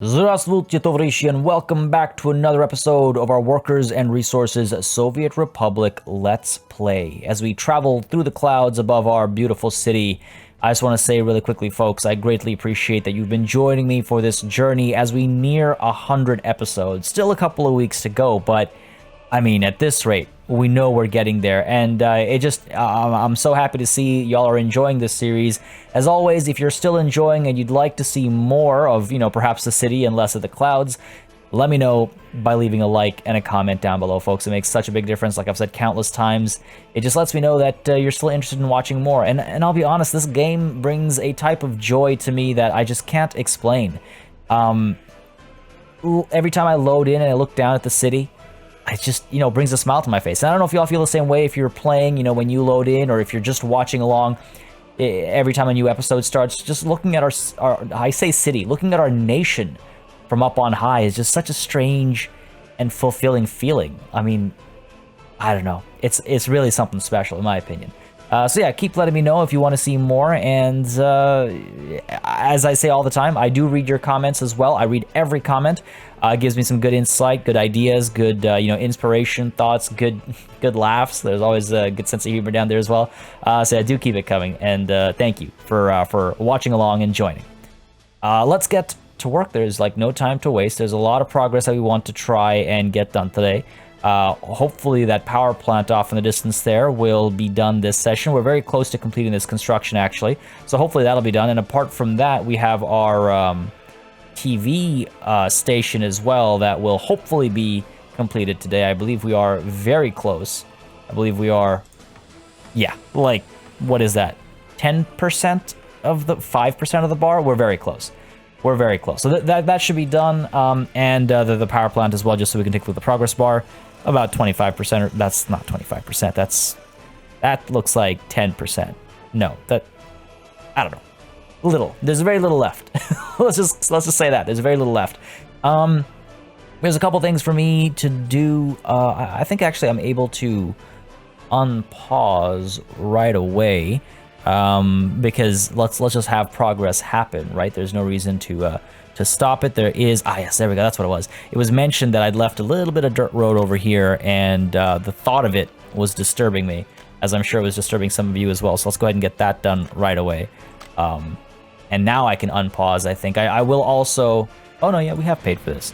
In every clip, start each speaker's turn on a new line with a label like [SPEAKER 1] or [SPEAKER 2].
[SPEAKER 1] Здравствуйте, товарищи, and welcome back to another episode of our Workers and Resources Soviet Republic Let's Play. As we travel through the clouds above our beautiful city, I just want to say really quickly, folks, I greatly appreciate that you've been joining me for this journey as we near 100 episodes. Still a couple of weeks to go, but I mean, at this rate, we know we're getting there, and I'm so happy to see y'all are enjoying this series. As always, if you're still enjoying and you'd like to see more of, perhaps the city and less of the clouds, let me know by leaving a like and a comment down below, folks. It makes such a big difference, like I've said countless times. It just lets me know that you're still interested in watching more, and I'll be honest, this game brings a type of joy to me that I just can't explain. Every time I load in and I look down at the city, it just, brings a smile to my face. And I don't know if y'all feel the same way if you're playing, when you load in, or if you're just watching along every time a new episode starts. Just looking at our I say city, looking at our nation from up on high is just such a strange and fulfilling feeling. I mean, I don't know. It's really something special, in my opinion. So yeah, keep letting me know if you want to see more, and as I say all the time, I do read your comments as well. I read every comment. It gives me some good insight, good ideas, good inspiration, thoughts, good laughs. There's always a good sense of humor down there as well. So yeah, do keep it coming, and thank you for watching along and joining. Let's get to work. There's no time to waste. There's a lot of progress that we want to try and get done today. Hopefully that power plant off in the distance there will be done this session. We're very close to completing this construction, actually, so hopefully that'll be done. And apart from that, we have our TV station as well that will hopefully be completed today. I believe we are very close. I believe we are, yeah, what is that, 10% of the 5% of the bar? We're very close. We're very close. So that should be done, and the power plant as well, just so we can take a look at the progress bar. About 25%, or that's not 25%, that looks like 10%. No, I don't know. Little. There's very little left. let's just say that. There's very little left. There's a couple things for me to do. I think actually I'm able to unpause right away. Because let's just have progress happen, right? There's no reason to stop it. There is, yes, there we go, that's what it was. It was mentioned that I'd left a little bit of dirt road over here, and the thought of it was disturbing me, as I'm sure it was disturbing some of you as well. So let's go ahead and get that done right away. And now I can unpause, I think. I will also, oh no, yeah, we have paid for this.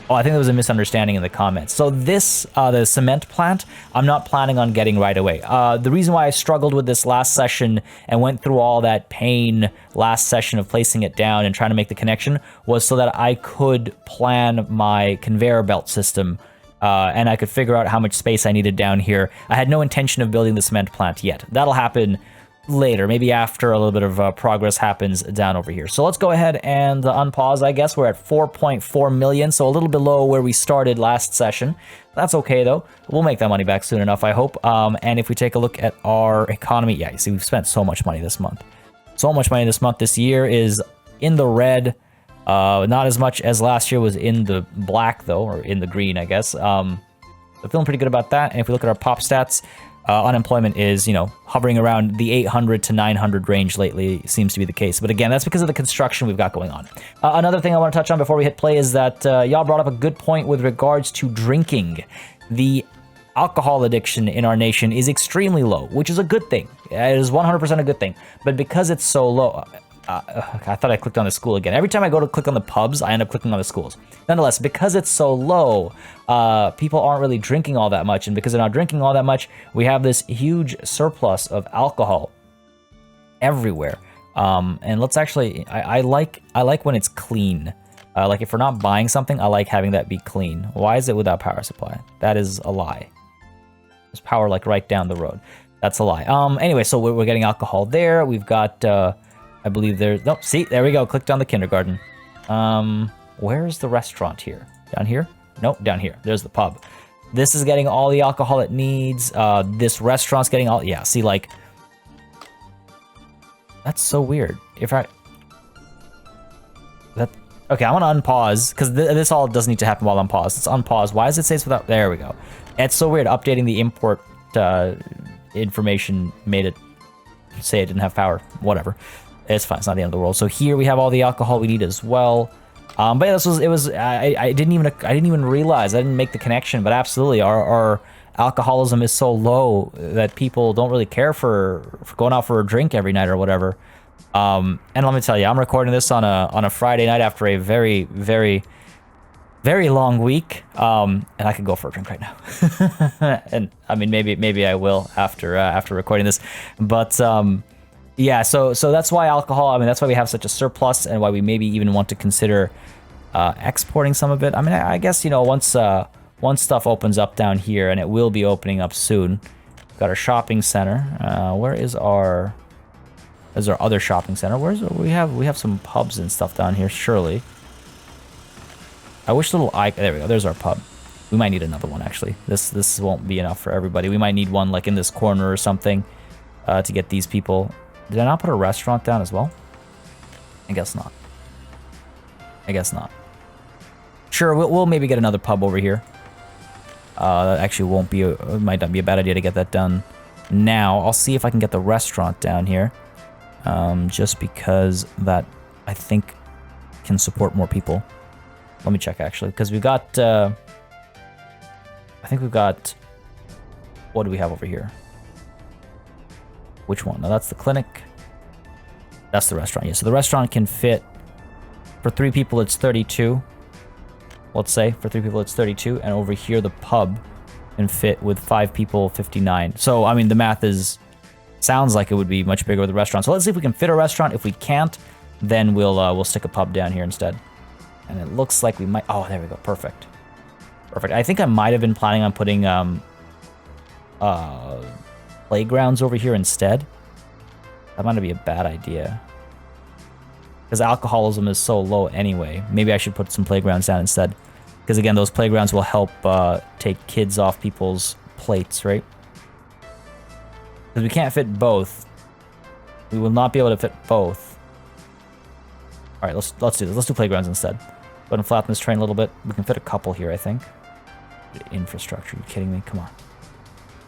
[SPEAKER 1] Oh, I think there was a misunderstanding in the comments. So this, the cement plant, I'm not planning on getting right away. The reason why I struggled with this last session and went through all that pain last session of placing it down and trying to make the connection was so that I could plan my conveyor belt system, and I could figure out how much space I needed down here. I had no intention of building the cement plant yet. That'll happen later, maybe after a little bit of progress happens down over here. So let's go ahead and unpause. I guess we're at 4.4 million, so a little below where we started last session. That's okay though. We'll make that money back soon enough, I hope. And if we take a look at our economy, yeah, you see we've spent so much money this month. So much money this month. This year is in the red. Not as much as last year was in the black though, or in the green, I guess. So feeling pretty good about that. And if we look at our pop stats, unemployment is, hovering around the 800 to 900 range lately, seems to be the case. But again, that's because of the construction we've got going on. Another thing I want to touch on before we hit play is that y'all brought up a good point with regards to drinking. The alcohol addiction in our nation is extremely low, which is a good thing. It is 100% a good thing. But because it's so low, I thought I clicked on the school again. Every time I go to click on the pubs, I end up clicking on the schools. Nonetheless, because it's so low, people aren't really drinking all that much, and because they're not drinking all that much, we have this huge surplus of alcohol everywhere. And let's actually, I like when it's clean. Like if we're not buying something, I like having that be clean. Why is it without power supply? That is a lie. There's power right down the road. That's a lie. Anyway, so we're getting alcohol there. We've got, I believe there's, nope, see, there we go, clicked on the kindergarten. Where's the restaurant here? Down here? Nope, down here. There's the pub. This is getting all the alcohol it needs. This restaurant's getting all, yeah, see, that's so weird. Okay, I want to unpause, because this all doesn't need to happen while I'm paused. Let's unpause. Why does it say it's without, there we go. It's so weird, updating the import information made it say it didn't have power. Whatever. It's fine. It's not the end of the world. So here we have all the alcohol we need as well. But yeah, I didn't even realize, I didn't make the connection, but absolutely, our alcoholism is so low that people don't really care for going out for a drink every night or whatever. And let me tell you, I'm recording this on a Friday night after a very, very, very long week. And I could go for a drink right now. And I mean, maybe I will after recording this, but yeah, so that's why alcohol, I mean, that's why we have such a surplus, and why we maybe even want to consider exporting some of it. I mean, I guess, you know, once stuff opens up down here, and it will be opening up soon. We've got our shopping center. Where is our other shopping center? We have some pubs and stuff down here, surely. I wish there we go, there's our pub. We might need another one, actually. This won't be enough for everybody. We might need one like in this corner or something to get these people. Did I not put a restaurant down as well? I guess not. I guess not. Sure, we'll maybe get another pub over here. That actually might not be a bad idea to get that done now. I'll see if I can get the restaurant down here. Just because that, I think, can support more people. Let me check, actually, because we've got... I think we've got... What do we have over here? Which one? No, that's the clinic. That's the restaurant. Yeah, so the restaurant can fit... For 3 people, it's 32. Let's say, for 3 people, it's 32. And over here, the pub can fit with 5 people, 59. So, I mean, the math sounds like it would be much bigger with the restaurant. So let's see if we can fit a restaurant. If we can't, then we'll stick a pub down here instead. And it looks like we might... Oh, there we go. Perfect. Perfect. I think I might have been planning on putting playgrounds over here instead. That might be a bad idea. Because alcoholism is so low anyway. Maybe I should put some playgrounds down instead. Because again, those playgrounds will help take kids off people's plates, right? Because we can't fit both. We will not be able to fit both. All right, let's do this. Let's do playgrounds instead. Go ahead and flatten this train a little bit. We can fit a couple here, I think. Infrastructure, are you kidding me? Come on.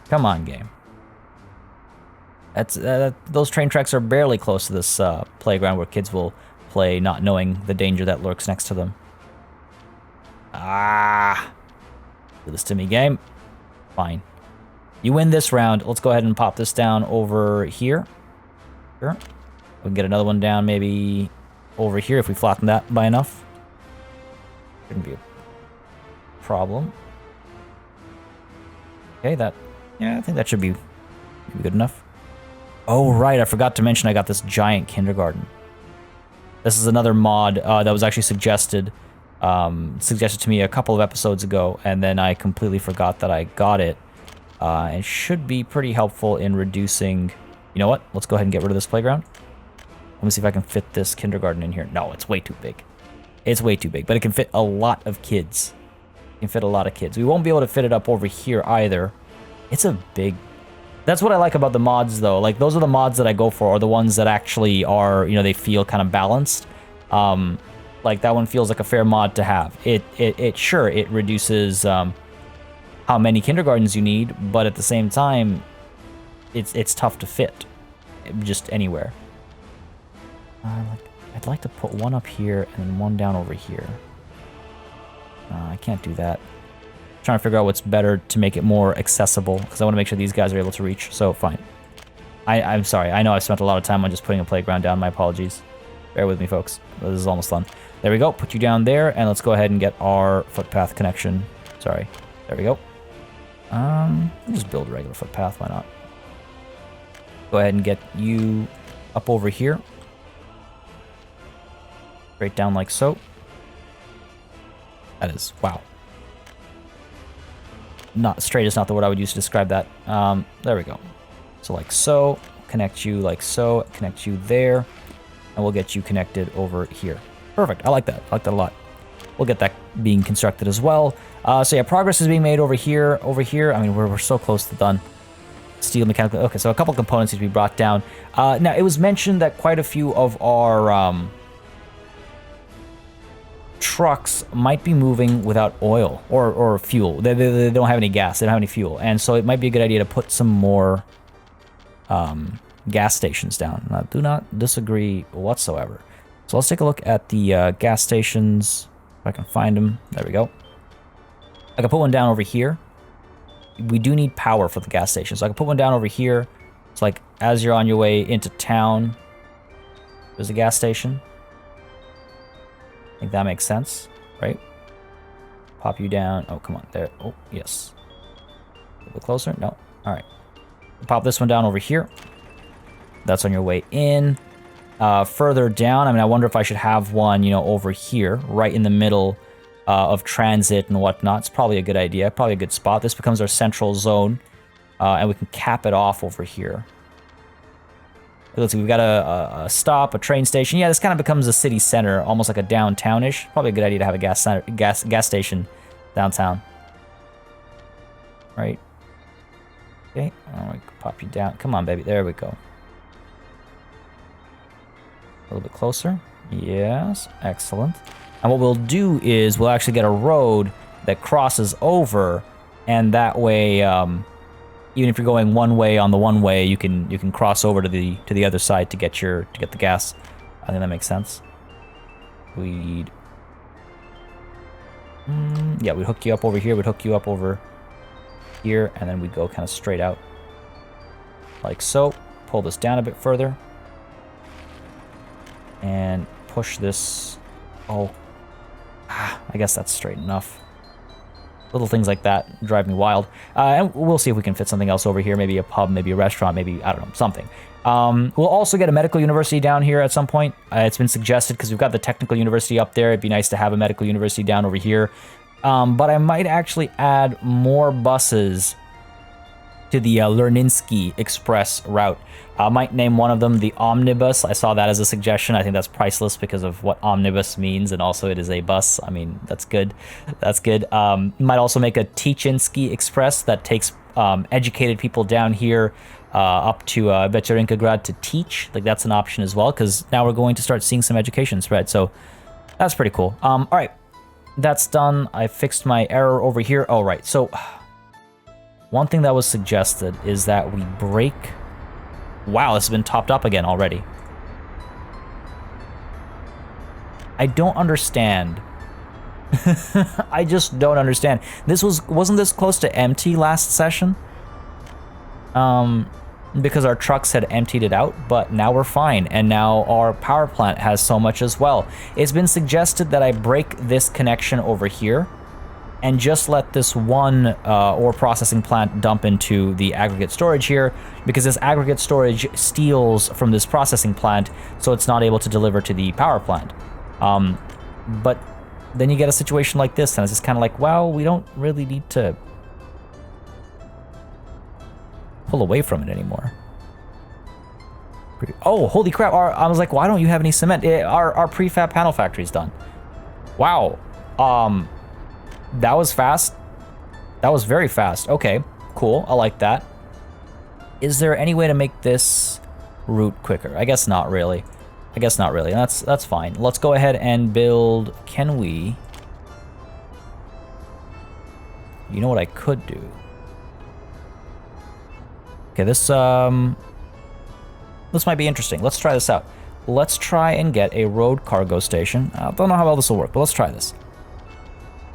[SPEAKER 1] Come on, game. Those train tracks are barely close to this playground where kids will play, not knowing the danger that lurks next to them. Ah! Do this to me, game. Fine. You win this round. Let's go ahead and pop this down over here. Sure. We can get another one down maybe over here if we flatten that by enough. Shouldn't be a problem. Okay, yeah, I think that should be good enough. Oh, right, I forgot to mention I got this giant kindergarten. This is another mod that was actually suggested to me a couple of episodes ago, and then I completely forgot that I got it. It should be pretty helpful in reducing... You know what? Let's go ahead and get rid of this playground. Let me see if I can fit this kindergarten in here. No, it's way too big. It's way too big, but it can fit a lot of kids. It can fit a lot of kids. We won't be able to fit it up over here either. It's a big... That's what I like about the mods, though. Like, those are the mods that I go for, are the ones that actually are, you know, they feel kind of balanced. Like, that one feels like a fair mod to have. Sure, it reduces how many kindergartens you need, but at the same time, it's tough to fit just anywhere. I'd like to put one up here and then one down over here. I can't do that. I'm trying to figure out what's better to make it more accessible, because I want to make sure these guys are able to reach, so fine. I'm sorry, I know I've spent a lot of time on just putting a playground down, my apologies. Bear with me, folks. This is almost done. There we go, put you down there, and let's go ahead and get our footpath connection. Sorry, there we go. We'll just build a regular footpath, why not? Go ahead and get you up over here. Straight down like so. That is, wow. Not straight is not the word I would use to describe that. There we go. So like so, connect you like so, connect you there, and we'll get you connected over here. Perfect, I like that. I like that a lot. We'll get that being constructed as well. So yeah, progress is being made over here. I mean, we're so close to done. Steel mechanical. Okay, so a couple components need to be brought down. Now, it was mentioned that quite a few of our trucks might be moving without oil or fuel. They don't have any gas. They don't have any fuel. And so it might be a good idea to put some more gas stations down. I do not disagree whatsoever. So let's take a look at the gas stations. If I can find them. There we go. I can put one down over here. We do need power for the gas station. So I can put one down over here. It's like as you're on your way into town, there's a gas station. I think that makes sense, right? Pop you down. Oh, come on. There. Oh, yes. A little closer. No. All right. Pop this one down over here. That's on your way in. Further down, I mean, I wonder if I should have one, you know, over here, right in the middle of transit and whatnot. It's probably a good idea. Probably a good spot. This becomes our central zone. And we can cap it off over here. Let's see, we've got a stop, a train station. Yeah, this kind of becomes a city center, almost like a downtownish. Probably a good idea to have a gas station downtown. Right. Okay, oh, we can pop you down. Come on, baby. There we go. A little bit closer. Yes, excellent. And what we'll do is we'll actually get a road that crosses over, and that way, even if you're going one way on the one way, you can cross over to the other side to get the gas. I think that makes sense. We'd yeah, we'd hook you up over here. We'd hook you up over here, and then we'd go kind of straight out like so. Pull this down a bit further and push this. Oh, I guess that's straight enough. Little things like that drive me wild. And we'll see if we can fit something else over here. Maybe a pub, maybe a restaurant, maybe, I don't know, something. We'll also get a medical university down here at some point. It's been suggested because we've got the technical university up there. It'd be nice to have a medical university down over here. But I might actually add more buses to the Lerninsky Express route. I might name one of them the Omnibus. I saw that as a suggestion. I think that's priceless because of what omnibus means, and also it is a bus. I mean, that's good. That's good. Might also make a Tichinsky Express that takes educated people down here up to Vecherinkograd to teach. Like, that's an option as well, because now we're going to start seeing some education spread. So that's pretty cool. All right, that's done. I fixed my error over here. Oh, right. So one thing that was suggested is that we break... Wow, this has been topped up again already. I don't understand. I just don't understand. Wasn't this close to empty last session? Because our trucks had emptied it out, but now we're fine, and now our power plant has so much as well. It's been suggested that I break this connection over here and just let this one ore processing plant dump into the aggregate storage here, because this aggregate storage steals from this processing plant, so it's not able to deliver to the power plant. But then you get a situation like this, and it's just kind of like, well, we don't really need to pull away from it anymore. Oh, holy crap. I was like, why don't you have any cement? Our prefab panel factory's done. Wow. That was fast. That was very fast. Okay, cool. I like that. Is there any way to make this route quicker? I guess not really. I guess not really. That's fine. Let's go ahead and build... Can we... You know what I could do? Okay, this might be interesting. Let's try this out. Let's try and get a road cargo station. I don't know how well this will work, but let's try this.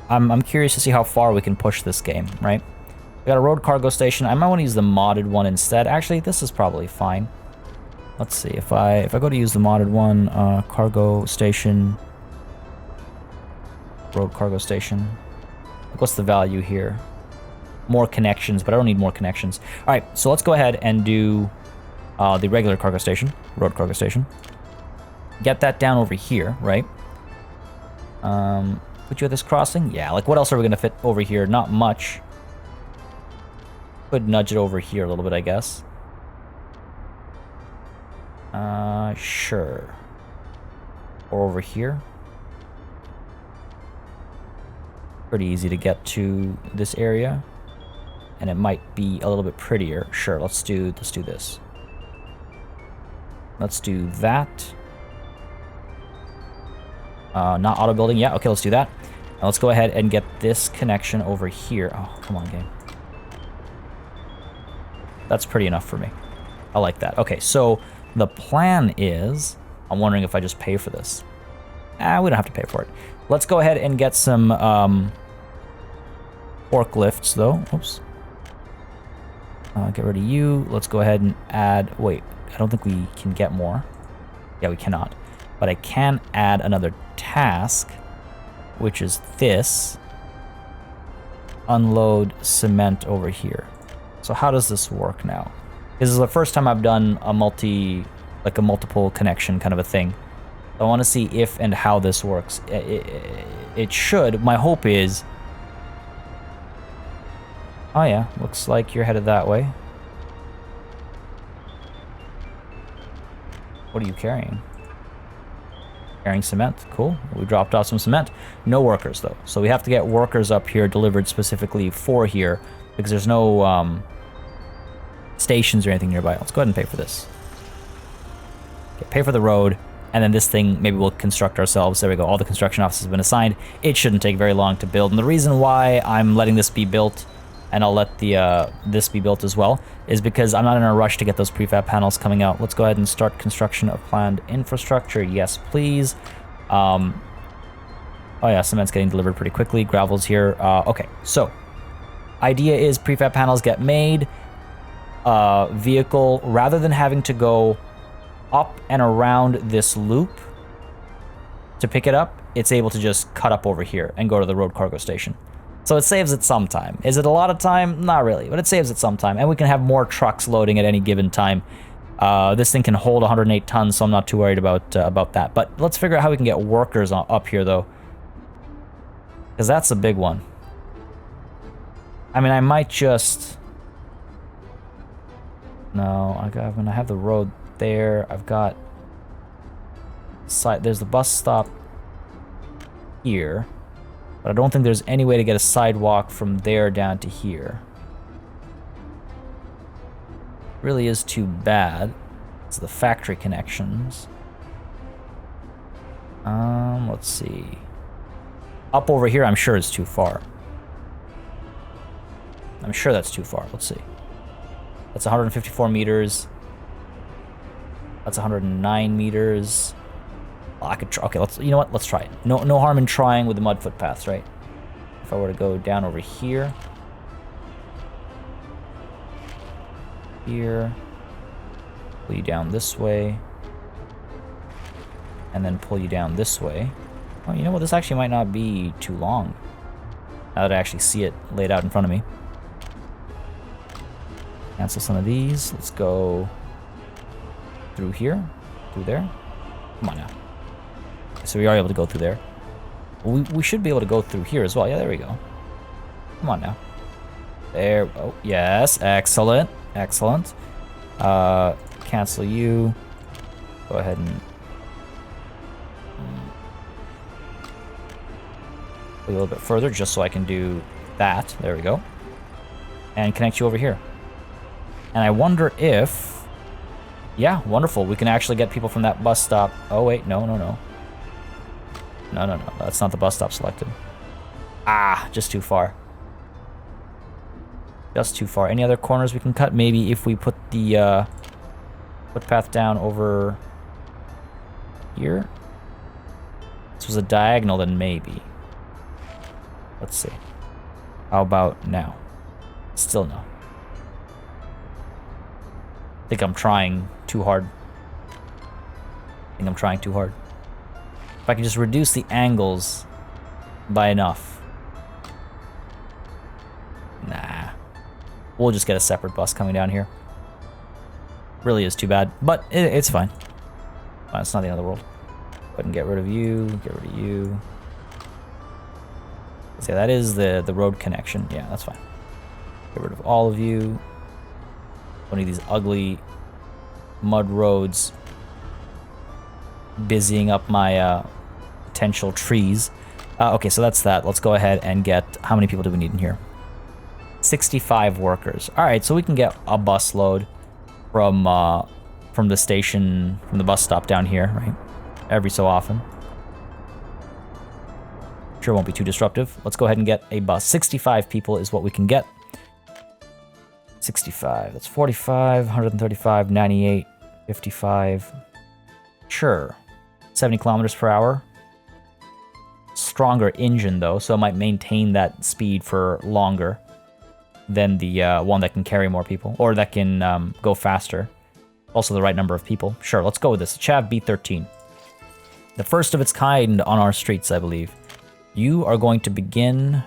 [SPEAKER 1] I'm curious to see how far we can push this game, right? We got a road cargo station. I might want to use the modded one instead. Actually, this is probably fine. Let's see. If I go to use the modded one, cargo station, road cargo station. What's the value here? More connections, but I don't need more connections. All right, so let's go ahead and do the regular cargo station, road cargo station. Get that down over here, right? Put you at this crossing? Yeah, like what else are we gonna fit over here? Not much. Could nudge it over here a little bit, I guess. Sure. Or over here. Pretty easy to get to this area. And it might be a little bit prettier. Sure, let's do this. Let's do that. Not auto building. Yeah, okay, let's do that. Now let's go ahead and get this connection over here. Oh, come on, game. That's pretty enough for me. I like that. Okay, so the plan is I'm wondering if I just pay for this. We don't have to pay for it. Let's go ahead and get some forklifts, though. Oops. Get rid of you. Let's go ahead and add... Wait, I don't think we can get more. Yeah, we cannot. But I can add another task, which is this. Unload cement over here. So how does this work now? This is the first time I've done a multiple connection kind of a thing. I want to see if and how this works. It should. My hope is... Oh yeah, looks like you're headed that way. What are you carrying? Carrying cement. Cool. We dropped off some cement. No workers, though. So we have to get workers up here delivered specifically for here because there's no stations or anything nearby. Let's go ahead and pay for this. Okay, pay for the road, and then this thing maybe we'll construct ourselves. There we go. All the construction offices have been assigned. It shouldn't take very long to build. And the reason why I'm letting this be built, and I'll let the this be built as well, is because I'm not in a rush to get those prefab panels coming out. Let's go ahead and start construction of planned infrastructure. Yes, please. Oh yeah, cement's getting delivered pretty quickly. Gravel's here. Okay, so idea is prefab panels get made. Vehicle, rather than having to go up and around this loop to pick it up, it's able to just cut up over here and go to the road cargo station. So it saves it some time. Is it a lot of time? Not really, but it saves it some time. And we can have more trucks loading at any given time. This thing can hold 108 tons, so I'm not too worried about that. But let's figure out how we can get workers up here, though. Because that's a big one. I mean, I might just... No, I have the road there. I've got... There's the bus stop here. But I don't think there's any way to get a sidewalk from there down to here. Really is too bad. It's the factory connections. Let's see. Up over here, I'm sure is too far. I'm sure that's too far. Let's see. That's 154 meters. That's 109 meters. I could try. Okay, you know what? Let's try it. No harm in trying with the mud footpaths, right? If I were to go down over here. Here. Pull you down this way. And then pull you down this way. Oh, you know what? This actually might not be too long. Now that I actually see it laid out in front of me. Cancel some of these. Let's go through here. Through there. Come on now. So we are able to go through there. We should be able to go through here as well. Yeah, there we go. Come on now. There. Oh, yes. Excellent. Excellent. Cancel you. Go ahead and... a little bit further just so I can do that. There we go. And connect you over here. And I wonder if... Yeah, wonderful. We can actually get people from that bus stop. Oh, wait. No. No. That's not the bus stop selected. Ah, just too far. Just too far. Any other corners we can cut? Maybe if we put the footpath down over here. This was a diagonal, then maybe. Let's see. How about now? Still no. I think I'm trying too hard. If I can just reduce the angles by enough. Nah. We'll just get a separate bus coming down here. Really is too bad, but it's fine. It's not the end of the world. Go ahead and get rid of you, get rid of you. So that is the road connection. Yeah, that's fine. Get rid of all of you. Don't need these ugly mud roads busying up my potential trees. Okay, so that's that. Let's go ahead and get... How many people do we need in here? 65 workers. All right, so we can get a bus load from the station, from the bus stop down here, right? Every so often. Sure won't be too disruptive. Let's go ahead and get a bus. 65 people is what we can get. 65. That's 45, 135, 98, 55. Sure. 70 kilometers per hour. Stronger engine, though, so it might maintain that speed for longer than the one that can carry more people, or that can go faster. Also the right number of people. Sure, let's go with this. Chav B13. The first of its kind on our streets, I believe. You are going to begin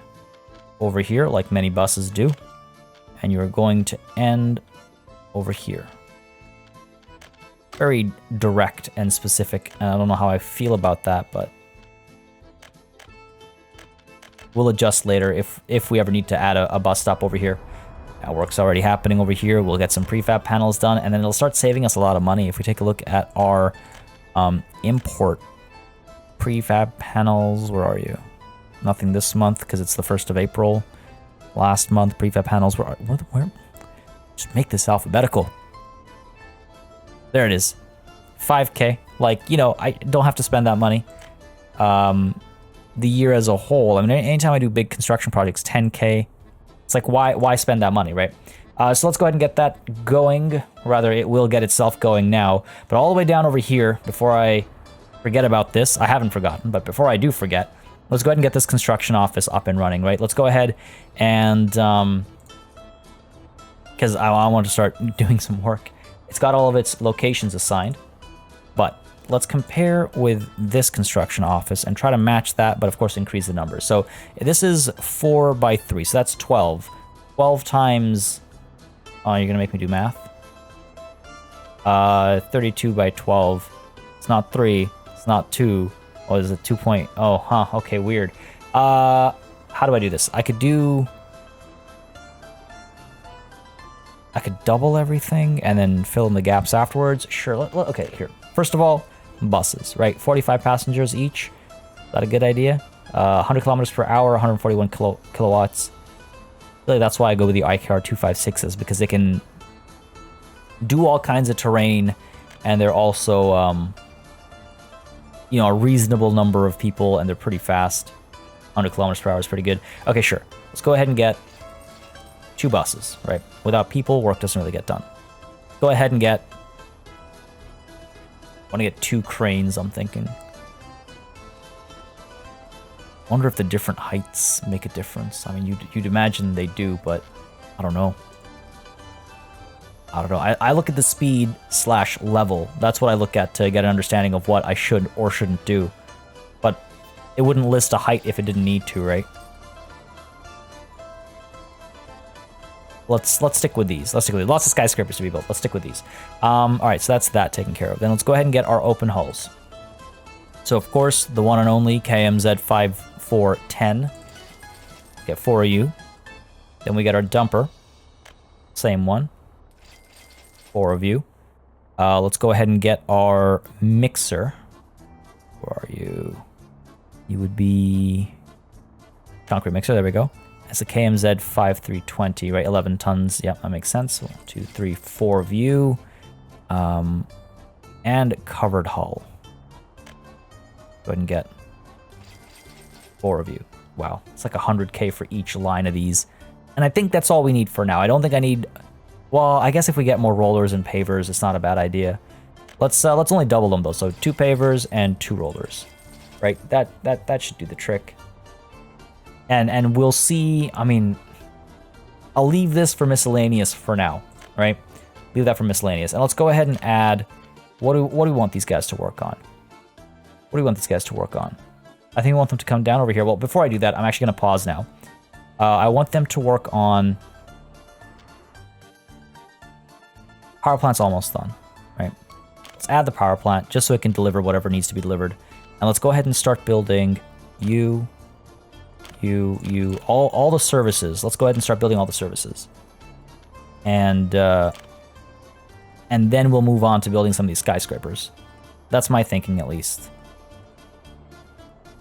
[SPEAKER 1] over here, like many buses do. And you are going to end over here. Very direct and specific, and I don't know how I feel about that, but we'll adjust later if we ever need to add a bus stop over here. That work's already happening over here. We'll get some prefab panels done, and then it'll start saving us a lot of money. If we take a look at our import prefab panels, where are you? Nothing this month because it's the 1st of April. Last month, prefab panels were where? Just make this alphabetical. There it is. 5K. Like, you know, I don't have to spend that money. The year as a whole, I mean, anytime I do big construction projects, 10K. It's like, why spend that money, right? So let's go ahead and get that going. Rather, it will get itself going now. But all the way down over here, before I forget about this, I haven't forgotten, but before I do forget, let's go ahead and get this construction office up and running, right? Let's go ahead and, because I want to start doing some work. It's got all of its locations assigned, but let's compare with this construction office and try to match that, but of course increase the numbers. So this is 4 by 3, so that's 12. 12 times, oh, you're gonna make me do math? 32 by 12. It's not 3, it's not 2. Oh, is it 2 point? Oh, huh, okay, weird. How do I do this? I could double everything and then fill in the gaps afterwards. Sure, okay, here. First of all, buses, right? 45 passengers each. Is that a good idea? 100 kilometers per hour, 141 kilowatts. Really, that's why I go with the IKR 256s, because they can do all kinds of terrain, and they're also, you know, a reasonable number of people, and they're pretty fast. 100 kilometers per hour is pretty good. Okay, sure. Let's go ahead and get 2 buses, right? Without people, work doesn't really get done. Go ahead and get... I want to get 2 cranes, I'm thinking. I wonder if the different heights make a difference. I mean, you'd imagine they do, but I don't know. I don't know. I look at the speed / level. That's what I look at to get an understanding of what I should or shouldn't do. But it wouldn't list a height if it didn't need to, right? Let's stick with these. Let's stick with these. Lots of skyscrapers to be built. Let's stick with these. All right, so that's that taken care of. Then let's go ahead and get our open hulls. So of course, the one and only KMZ 5410. Get 4 of you. Then we get our dumper. Same one. 4 of you. Let's go ahead and get our mixer. Where are you? You would be concrete mixer. There we go. That's a KMZ 5320, right? 11 tons. Yep, that makes sense. 1, 2, 3, 4 of you. And covered hull. Go ahead and get 4 of you. Wow, it's like 100K for each line of these. And I think that's all we need for now. I don't think I need... Well, I guess if we get more rollers and pavers, it's not a bad idea. Let's only double them though. So 2 pavers and 2 rollers, right? That should do the trick. And we'll see. I mean, I'll leave this for miscellaneous for now, right? Leave that for miscellaneous. And let's go ahead and add. What do we want these guys to work on? What do we want these guys to work on? I think we want them to come down over here. Well, before I do that, I'm actually going to pause now. I want them to work on... Power plant's almost done, right? Let's add the power plant just so it can deliver whatever needs to be delivered. And let's go ahead and start building all the services. Let's go ahead and start building all the services. And then we'll move on to building some of these skyscrapers. That's my thinking, at least.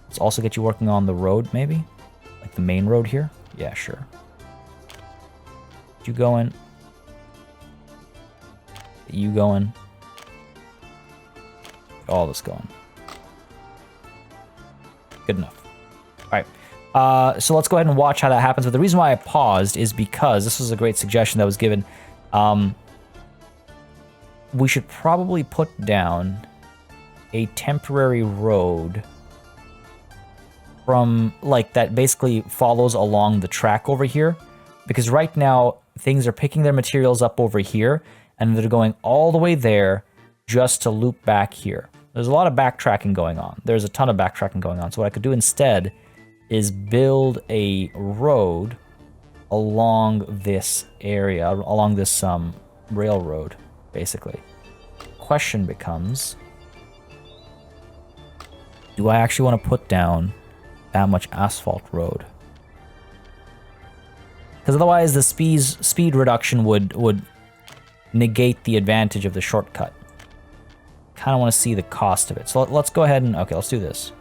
[SPEAKER 1] Let's also get you working on the road, maybe? Like the main road here? Yeah, sure. Get you going. Get you going. Get all this going. Good enough. All right. So let's go ahead and watch how that happens. But the reason why I paused is because this was a great suggestion that was given. We should probably put down a temporary road from, like, that basically follows along the track over here. Because right now, things are picking their materials up over here, and they're going all the way there just to loop back here. There's a lot of backtracking going on. There's a ton of backtracking going on. So what I could do instead is build a road along this area, along this railroad, basically. Question becomes, do I actually want to put down that much asphalt road? Because otherwise the speed reduction would negate the advantage of the shortcut. Kind of want to see the cost of it. So let's go ahead and, okay, let's do this.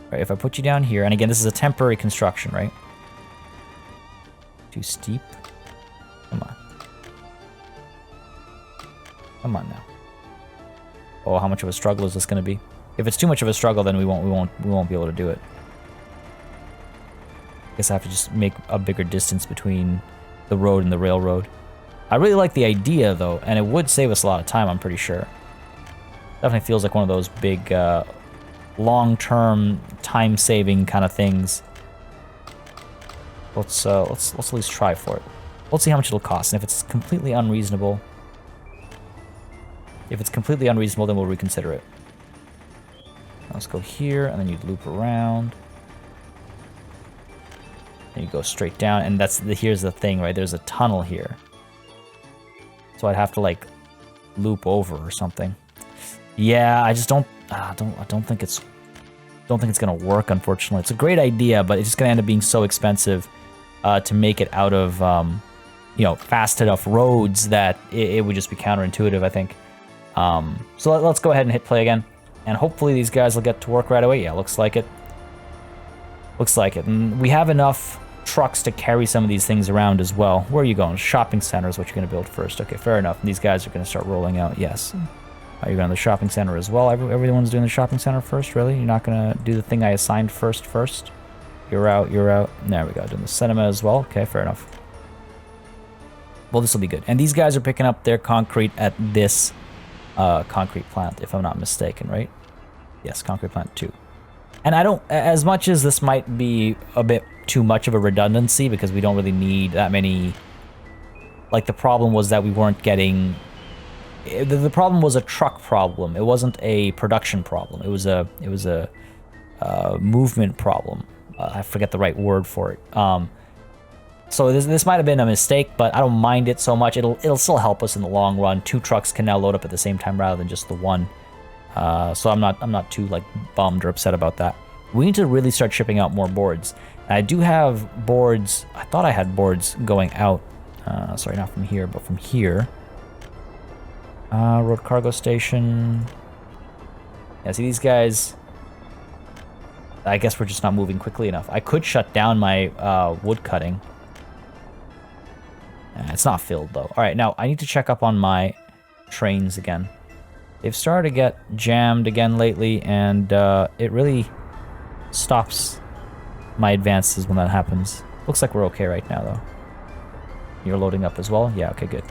[SPEAKER 1] All right, if I put you down here, and again, this is a temporary construction, right? Too steep. Come on. Come on now. Oh, how much of a struggle is this going to be? If it's too much of a struggle, then we won't be able to do it. I guess I have to just make a bigger distance between the road and the railroad. I really like the idea, though, and it would save us a lot of time, I'm pretty sure. Definitely feels like one of those big, long-term, time-saving kind of things. Let's at least try for it. Let's see how much it'll cost, and if it's completely unreasonable... If it's completely unreasonable, then we'll reconsider it. Let's go here, and then you loop around. And you go straight down, and here's the thing, right? There's a tunnel here. So I'd have to, like, loop over or something. Yeah, I just don't think it's gonna work, unfortunately. It's a great idea, but it's just gonna end up being so expensive to make it out of you know, fast enough roads that it would just be counterintuitive, I think. So let's go ahead and hit play again, and hopefully these guys will get to work right away. Yeah, looks like it. Looks like it. And we have enough trucks to carry some of these things around as well. Where are you going? Shopping center is what you're going to build first. Okay, fair enough. And these guys are going to start rolling out. Yes. Are you going to the shopping center as well? Everyone's doing the shopping center first, really? You're not going to do the thing I assigned first? You're out, you're out. There we go. Doing the cinema as well. Okay, fair enough. Well, this will be good. And these guys are picking up their concrete at this concrete plant, if I'm not mistaken, right? Yes, concrete plant 2. And I don't, as much as this might be a bit too much of a redundancy, because we don't really need that many, like, the problem was that we weren't getting, the problem was a truck problem. It wasn't a production problem. It was a movement problem. I forget the right word for it. So this might have been a mistake, but I don't mind it so much. It'll still help us in the long run. 2 trucks can now load up at the same time rather than just the one. So I'm not too, like, bummed or upset about that. We need to really start shipping out more boards. And I do have boards. I thought I had boards going out. Sorry, not from here, but from here. Road cargo station. Yeah, see these guys. I guess we're just not moving quickly enough. I could shut down my wood cutting. It's not filled though. All right, now I need to check up on my trains again. They've started to get jammed again lately, and it really stops my advances when that happens. Looks like we're okay right now, though. You're loading up as well? Yeah, okay, good.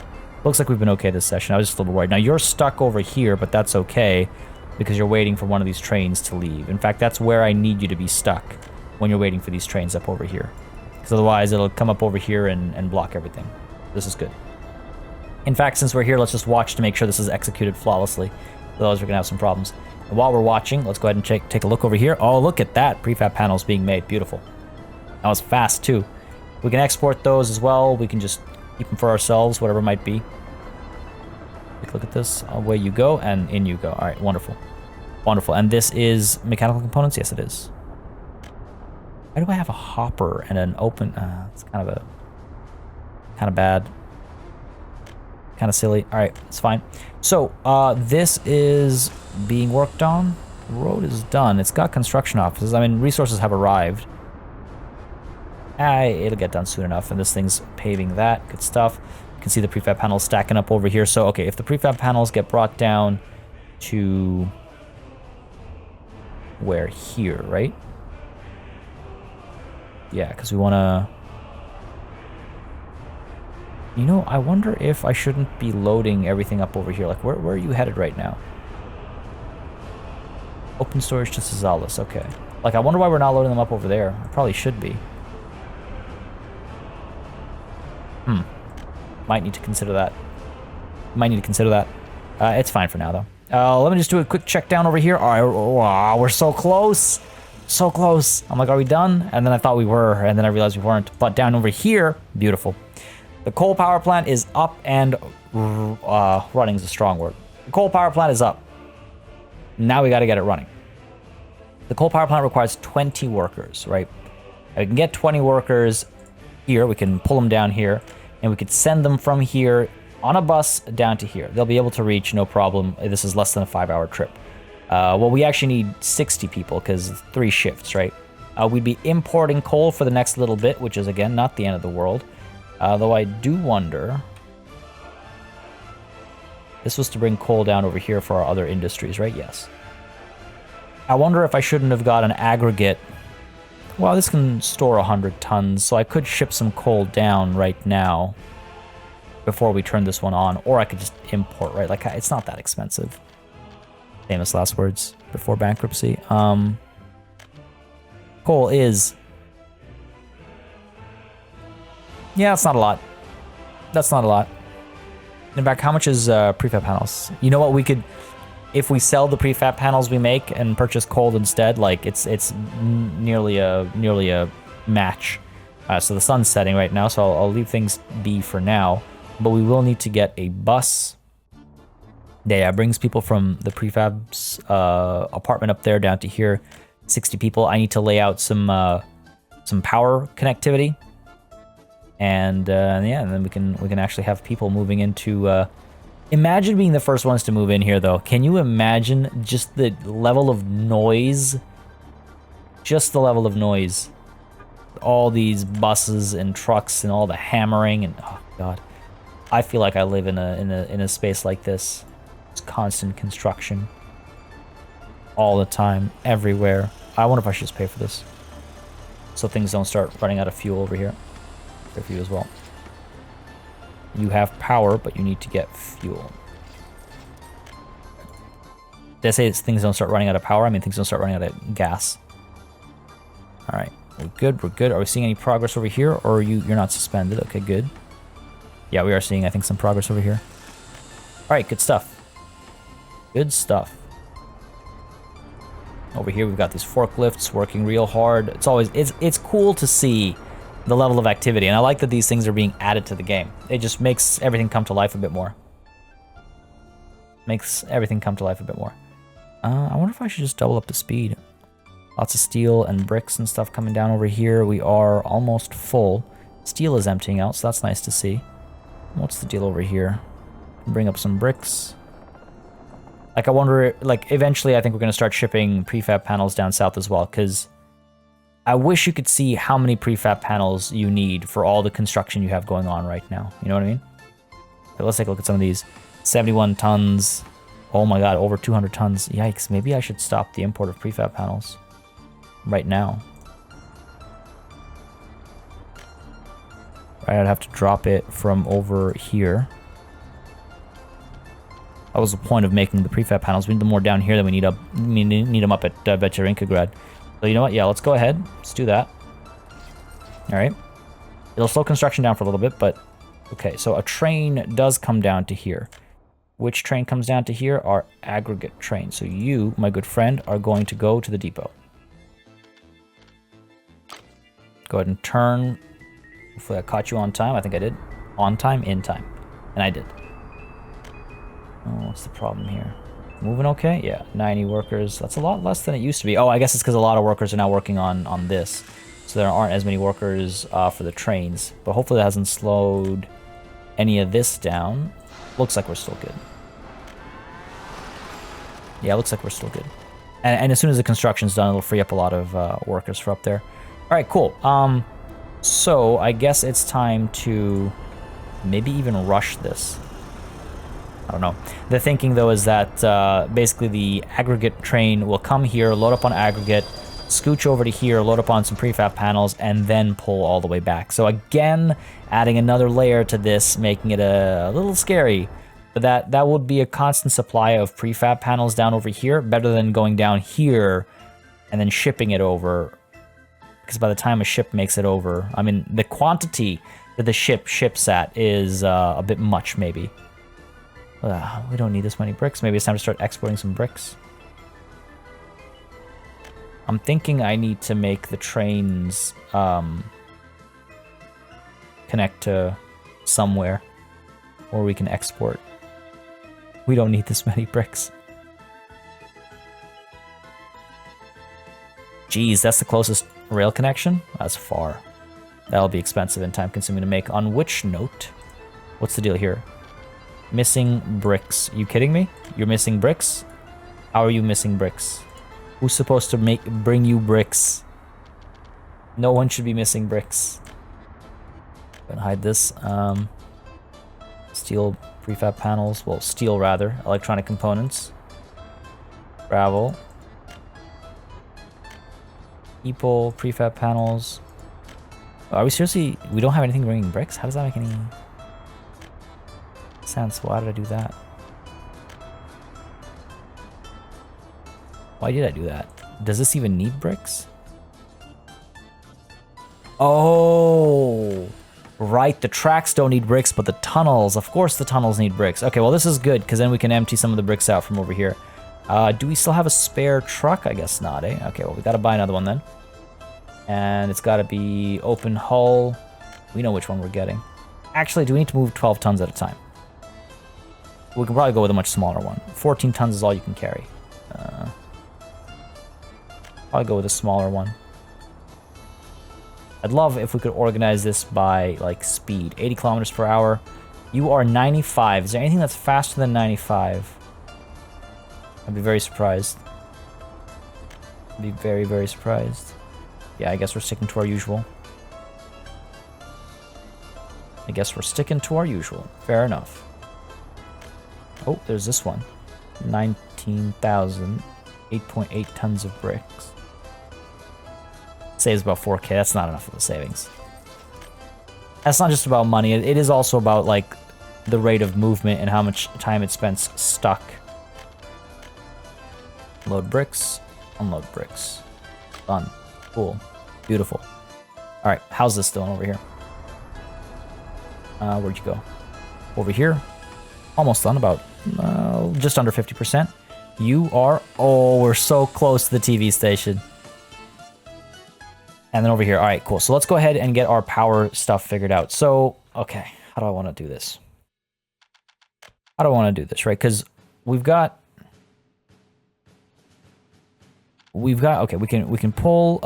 [SPEAKER 1] Looks like we've been okay this session. I was just a little worried. Now, you're stuck over here, but that's okay, because you're waiting for one of these trains to leave. In fact, that's where I need you to be stuck, when you're waiting for these trains up over here. Because otherwise, it'll come up over here and block everything. This is good. In fact, since we're here, let's just watch to make sure this is executed flawlessly. Otherwise, we're going to have some problems. And while we're watching, let's go ahead and take a look over here. Oh, look at that. Prefab panels being made. Beautiful. That was fast, too. We can export those as well. We can just keep them for ourselves, whatever it might be. Take a look at this. Away you go, and in you go. All right, wonderful. Wonderful. And this is mechanical components? Yes, it is. Why do I have a hopper and an open... it's kind of bad. Kind of silly. All right, it's fine. So this is being worked on. The road is done. It's got construction offices. I mean, resources have arrived. It'll get done soon enough. And this thing's paving that. Good stuff. You can see the prefab panels stacking up over here. So, okay, if the prefab panels get brought down to where? Here, right? Yeah, because we want to... You know, I wonder if I shouldn't be loading everything up over here. Like, where are you headed right now? Open storage to Cezalis, okay. Like, I wonder why we're not loading them up over there. I probably should be. Might need to consider that. It's fine for now, though. Let me just do a quick check down over here. All right, wow, we're so close. So close. I'm like, are we done? And then I thought we were, and then I realized we weren't. But down over here, beautiful. The coal power plant is up and running is a strong word. The coal power plant is up. Now we got to get it running. The coal power plant requires 20 workers, right? We can get 20 workers here. We can pull them down here, and we could send them from here on a bus down to here. They'll be able to reach, no problem. This is less than a 5-hour trip. Well, we actually need 60 people because 3 shifts, right? We'd be importing coal for the next little bit, which is, again, not the end of the world. Though I do wonder... This was to bring coal down over here for our other industries, right? Yes. I wonder if I shouldn't have got an aggregate. Well, this can store 100 tons, so I could ship some coal down right now before we turn this one on, or I could just import, right? Like, it's not that expensive. Famous last words before bankruptcy. Coal is... Yeah, that's not a lot. That's not a lot. In fact, how much is prefab panels? You know what, we could... If we sell the prefab panels we make and purchase coal instead, like, it's nearly a match. So the sun's setting right now, so I'll leave things be for now. But we will need to get a bus. Yeah, it brings people from the prefab's apartment up there down to here. 60 people. I need to lay out some power connectivity. And yeah, and then we can actually have people moving into... Imagine being the first ones to move in here, though. Can you imagine just the level of noise? Just the level of noise. All these buses and trucks and all the hammering and... Oh, God. I feel like I live in a space like this. It's constant construction. All the time. Everywhere. I wonder if I should just pay for this. So things don't start running out of fuel over here. Pay for you as well. You have power, but you need to get fuel. Did I say things don't start running out of power? I mean things don't start running out of gas. Alright, we're good, we're good. Are we seeing any progress over here, or are you're not suspended? Okay, good. Yeah, we are seeing, I think, some progress over here. Alright, good stuff. Good stuff. Over here we've got these forklifts working real hard. It's cool to see the level of activity, and I like that these things are being added to the game. It just makes everything come to life a bit more. Makes everything come to life a bit more. I wonder if I should just double up the speed. Lots of steel and bricks and stuff coming down over here. We are almost full. Steel is emptying out, so that's nice to see. What's the deal over here? Bring up some bricks. Like, I wonder, like, eventually I think we're going to start shipping prefab panels down south as well, because I wish you could see how many prefab panels you need for all the construction you have going on right now. You know what I mean? Okay, let's take a look at some of these. 71 tons. Oh my god, over 200 tons. Yikes, maybe I should stop the import of prefab panels right now. Right, I'd have to drop it from over here. That was the point of making the prefab panels. We need them more down here than we need them up at Vecherinkagrad. So you know what? Yeah, let's go ahead. Let's do that. All right. It'll slow construction down for a little bit, but okay. So a train does come down to here. Which train comes down to here? Our aggregate train. So you, my good friend, are going to go to the depot. Go ahead and turn. Hopefully I caught you on time. I think I did. On time, in time. And I did. Oh, what's the problem here? Moving okay? Yeah, 90 workers. That's a lot less than it used to be. Oh, I guess it's because a lot of workers are now working on this. So there aren't as many workers for the trains. But hopefully that hasn't slowed any of this down. Looks like we're still good. Yeah, looks like we're still good. And as soon as the construction's done, it'll free up a lot of workers for up there. All right, cool. So I guess it's time to maybe even rush this. I don't know. The thinking, though, is that basically the aggregate train will come here, load up on aggregate, scooch over to here, load up on some prefab panels, and then pull all the way back. So again, adding another layer to this, making it a little scary. But that would be a constant supply of prefab panels down over here, better than going down here and then shipping it over. Because by the time a ship makes it over, I mean, the quantity that the ship ships at is a bit much, maybe. We don't need this many bricks. Maybe it's time to start exporting some bricks. I'm thinking I need to make the trains connect to somewhere where we can export. We don't need this many bricks. Geez, that's the closest rail connection? That's far. That'll be expensive and time consuming to make. On which note? What's the deal here? Missing bricks. You kidding me? You're missing bricks? How are you missing bricks? Who's supposed to bring you bricks? No one should be missing bricks. Gonna hide this. Steel prefab panels. Well, steel rather. Electronic components. Gravel. People, prefab panels. Are we seriously... We don't have anything bringing bricks? How does that make any sense? Why did I do that? Why did I do that? Does this even need bricks? Oh, right. The tracks don't need bricks, but the tunnels, of course the tunnels need bricks. Okay, well this is good, because then we can empty some of the bricks out from over here. Do we still have a spare truck? I guess not, eh? Okay, well we gotta buy another one then. And it's gotta be open hull. We know which one we're getting. Actually, do we need to move 12 tons at a time? We can probably go with a much smaller one. 14 tons is all you can carry. Probably go with a smaller one. I'd love if we could organize this by, like, speed. 80 kilometers per hour. You are 95. Is there anything that's faster than 95? I'd be very surprised. I'd be very, very surprised. Yeah, I guess we're sticking to our usual. Fair enough. Oh, there's this one. 19,000. 8.8 tons of bricks. Saves about 4K. That's not enough of a savings. That's not just about money. It is also about, like, the rate of movement and how much time it spends stuck. Load bricks. Unload bricks. Done. Cool. Beautiful. Alright, how's this doing over here? Where'd you go? Over here. Almost done. About just under 50%. You are... Oh, we're so close to the TV station. And then over here. All right, cool. So let's go ahead and get our power stuff figured out. So, okay. How do I want to do this? Right? Because we've got... Okay, we can pull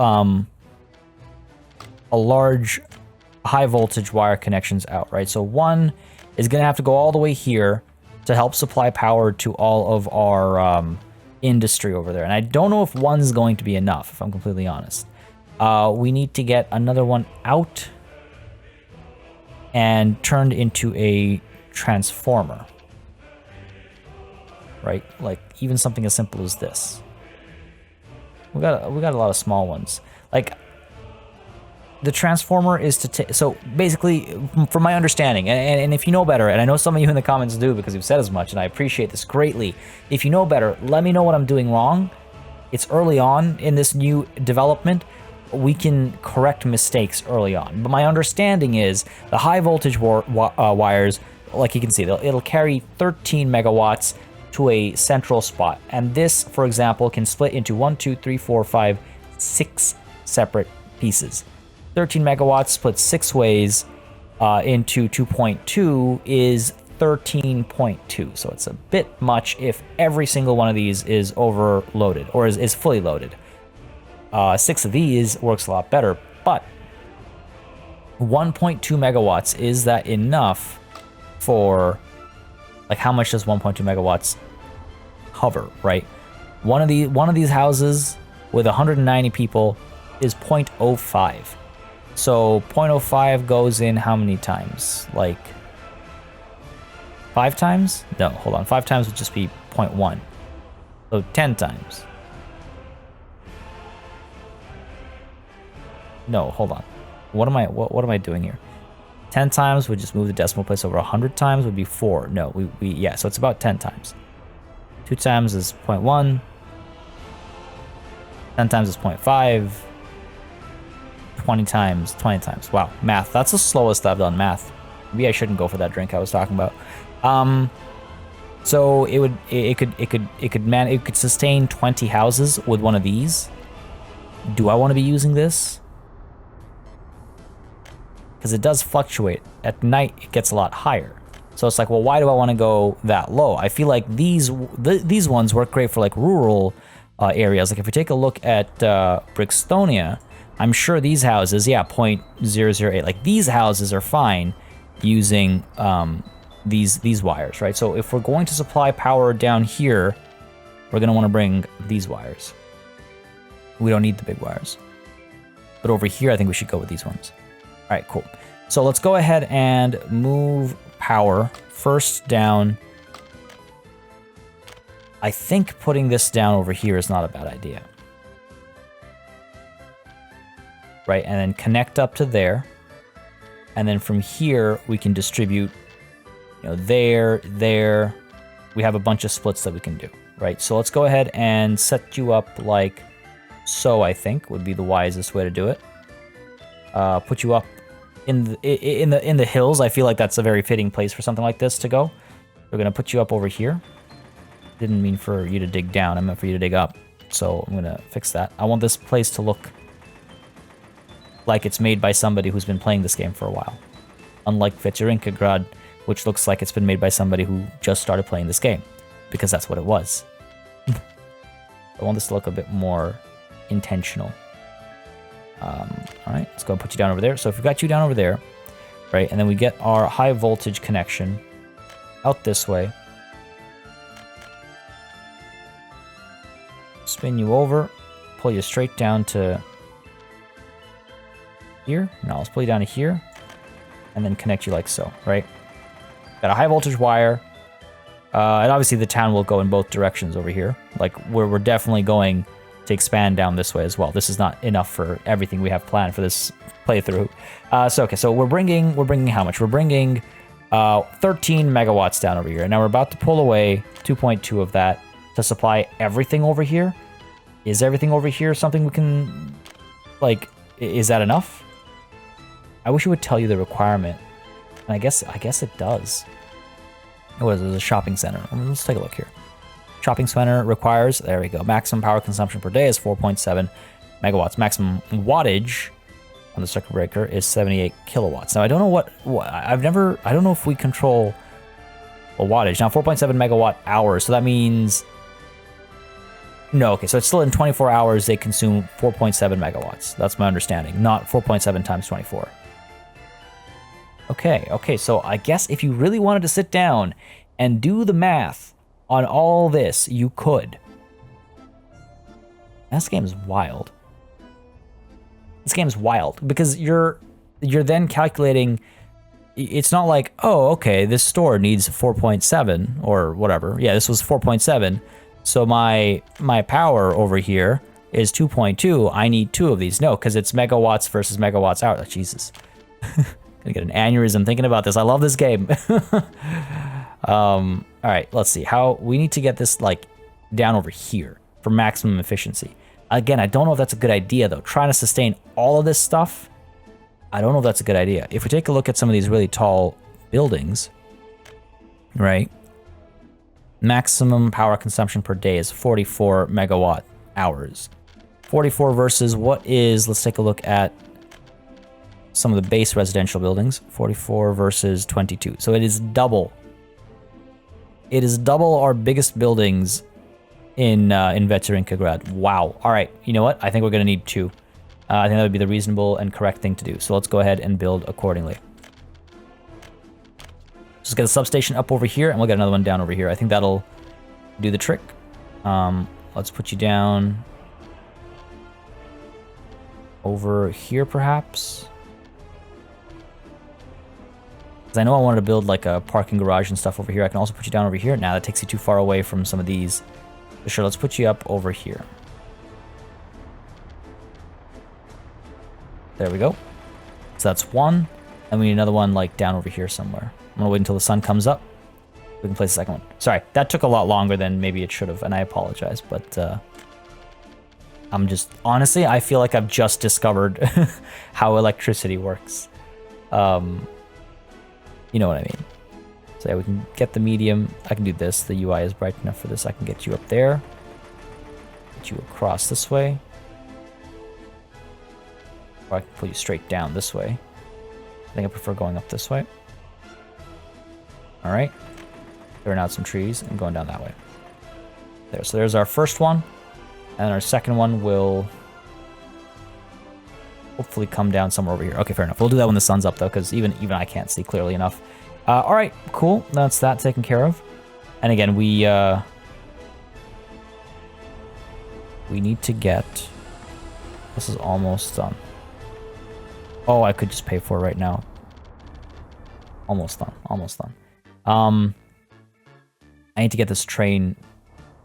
[SPEAKER 1] a large high voltage wire connections out, right? So one is going to have to go all the way here to help supply power to all of our industry over there. And I don't know if one's going to be enough, if I'm completely honest. We need to get another one out and turned into a transformer. Right? Like, even something as simple as this. We got a lot of small ones. Like, the transformer is to take... So, basically, from my understanding, and if you know better, and I know some of you in the comments do because you've said as much, and I appreciate this greatly. If you know better, let me know what I'm doing wrong. It's early on in this new development. We can correct mistakes early on. But my understanding is the high voltage wires, like you can see, it'll carry 13 megawatts to a central spot. And this, for example, can split into 6 separate pieces. 13 megawatts split 6 ways into 2.2 is 13.2. So it's a bit much if every single one of these is overloaded or is fully loaded. 6 of these works a lot better, but 1.2 megawatts, is that enough for, like, how much does 1.2 megawatts cover, right? One of these houses with 190 people is 0.05. So 0.05 goes in how many times? Like 5 times? No, hold on. 5 times would just be 0.1. So 10 times. No, hold on. What am I doing here? 10 times would just move the decimal place over. 100 times would be 4. No, yeah, so it's about 10 times. 2 times is 0.1. 10 times is 0.5. 20 times. Wow, math. That's the slowest I've done math. Maybe I shouldn't go for that drink I was talking about. So it could sustain 20 houses with one of these. Do I want to be using this? Because it does fluctuate. At night, it gets a lot higher. So it's like, well, why do I want to go that low? I feel like these ones work great for like rural areas. Like if we take a look at Brixtonia, I'm sure these houses, yeah, 0.008. Like these houses are fine using these wires, right? So if we're going to supply power down here, we're going to want to bring these wires. We don't need the big wires. But over here, I think we should go with these ones. All right, cool. So let's go ahead and move power first down. I think putting this down over here is not a bad idea. Right, and then connect up to there. And then from here, we can distribute, you know, there. We have a bunch of splits that we can do, right? So let's go ahead and set you up like so, I think, would be the wisest way to do it. Put you up in the hills. I feel like that's a very fitting place for something like this to go. We're gonna put you up over here. Didn't mean for you to dig down, I meant for you to dig up. So I'm gonna fix that. I want this place to look like it's made by somebody who's been playing this game for a while. Unlike Veterinkagrad, which looks like it's been made by somebody who just started playing this game. Because that's what it was. I want this to look a bit more intentional. Alright, let's go and put you down over there. So if we've got you down over there, right, and then we get our high voltage connection out this way. Spin you over, pull you straight down to here. No, let's pull you down to here, and then connect you like so, right? Got a high voltage wire, and obviously the town will go in both directions over here. Like we're definitely going to expand down this way as well. This is not enough for everything we have planned for this playthrough. So we're bringing how much? We're bringing 13 megawatts down over here. Now we're about to pull away 2.2 of that to supply everything over here. Is everything over here something we can, like, is that enough? I wish it would tell you the requirement. And I guess it does. What is it? There's a shopping center. Let's take a look here. Shopping center requires, there we go, maximum power consumption per day is 4.7 megawatts. Maximum wattage on the circuit breaker is 78 kilowatts. Now I don't know I don't know if we control a wattage. Now 4.7 megawatt hours, so that means, no, okay, so it's still in 24 hours they consume 4.7 megawatts. That's my understanding, not 4.7 times 24. Okay, so I guess if you really wanted to sit down and do the math on all this, you could. This game is wild. This game is wild because you're then calculating. It's not like, oh, okay, this store needs 4.7 or whatever. Yeah, this was 4.7. So my power over here is 2.2. I need 2 of these. No, because it's megawatts versus megawatts hour. Oh, Jesus. Gonna get an aneurysm thinking about this. I love this game. All right, let's see how we need to get this like down over here for maximum efficiency. Again, I don't know if that's a good idea though. Trying to sustain all of this stuff, I don't know if that's a good idea. If we take a look at some of these really tall buildings, right? Maximum power consumption per day is 44 megawatt hours. 44 versus what is, let's take a look at some of the base residential buildings. 44 versus 22. So it is double. It is double our biggest buildings in Veterinkagrad. Wow. All right. You know what? I think we're going to need 2. I think that would be the reasonable and correct thing to do. So let's go ahead and build accordingly. Just get a substation up over here, and we'll get another one down over here. I think that'll do the trick. Let's put you down over here, perhaps. Because I know I wanted to build like a parking garage and stuff over here. I can also put you down over here. Now that takes you too far away from some of these. For sure, let's put you up over here. There we go. So that's 1. And And we need another one like down over here somewhere. I'm gonna wait until the sun comes up. We can place the second one. Sorry, that took a lot longer than maybe it should have, and I apologize, but I'm just, honestly, I feel like I've just discovered how electricity works. You know what I mean? So yeah, we can get the medium. I can do this. The UI is bright enough for this. I can get you up there. Get you across this way. Or I can pull you straight down this way. I think I prefer going up this way. All right. Clearing out some trees and going down that way. There. So there's our first one. And our second one will hopefully come down somewhere over here. Okay, fair enough. We'll do that when the sun's up, though, because even I can't see clearly enough. All right, cool. That's that taken care of. And again, we need to get... This is almost done. Oh, I could just pay for it right now. Almost done. Almost done. I need to get this train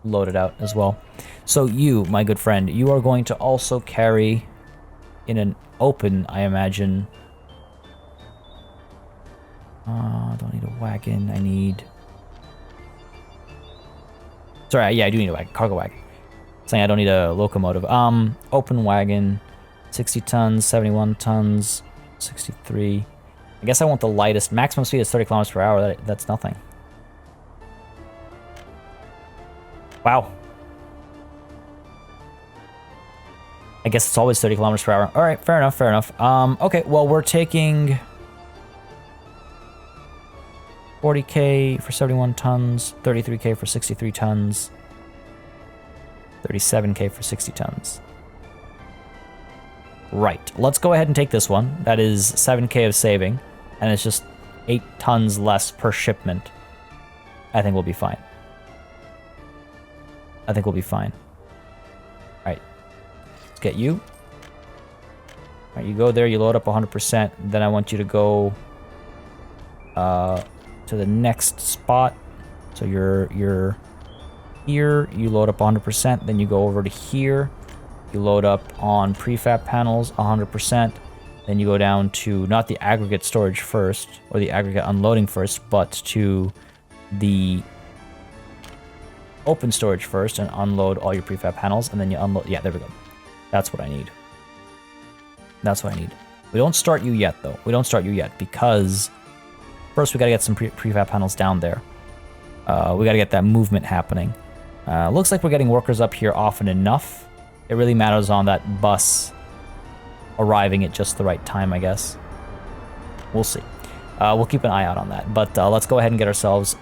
[SPEAKER 1] loaded out as well. So you, my good friend, you are going to also carry in an open, I imagine. I don't need a wagon. I need... Sorry, yeah, I do need a wagon. Cargo wagon. Saying I don't need a locomotive. Open wagon. 60 tons, 71 tons, 63. I guess I want the lightest. Maximum speed is 30 kilometers per hour. That's nothing. Wow. I guess it's always 30 kilometers per hour. All right, fair enough, fair enough. Okay, well, we're taking 40K for 71 tons, 33K for 63 tons, 37K for 60 tons. Right, let's go ahead and take this one. That is 7K of saving, and it's just 8 tons less per shipment. I think we'll be fine. I think we'll be fine. Alright, let's get you. Alright, you go there, you load up 100%, then I want you to go to the next spot. So you're here, you load up 100%, then you go over to here. You load up on prefab panels 100%, then you go down to not the aggregate storage first, or the aggregate unloading first, but to the open storage first and unload all your prefab panels, and then you unload. Yeah, there we go. That's what I need. That's what I need. We don't start you yet, though. We don't start you yet, because first we gotta get some prefab panels down there. We gotta get that movement happening. Looks like we're getting workers up here often enough. It really matters on that bus arriving at just the right time, I guess. We'll see. We'll keep an eye out on that. But let's go ahead and get ourselves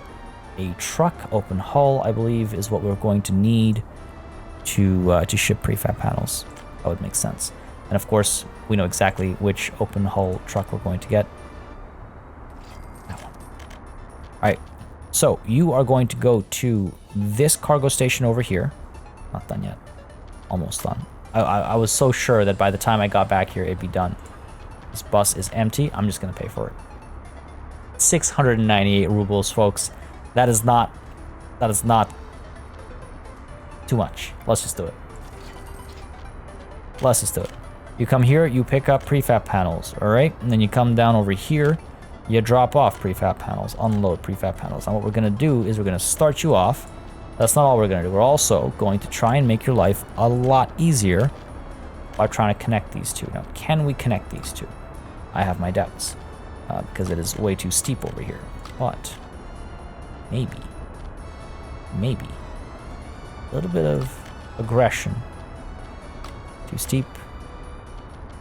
[SPEAKER 1] a truck. Open hull, I believe, is what we're going to need to ship prefab panels. That would make sense. And of course, we know exactly which open hull truck we're going to get. That one. All right. So you are going to go to this cargo station over here. Not done yet. Almost done. I was so sure that by the time I got back here, it'd be done. This bus is empty. I'm just going to pay for it. 698 rubles, folks. That is not too much. Let's just do it. Let's just do it. You come here, you pick up prefab panels, all right? And then you come down over here, you drop off prefab panels, unload prefab panels. And what we're going to do is we're going to start you off. That's not all we're going to do. We're also going to try and make your life a lot easier by trying to connect these two. Now, can we connect these two? I have my doubts because it is way too steep over here. But maybe. A little bit of aggression. Too steep.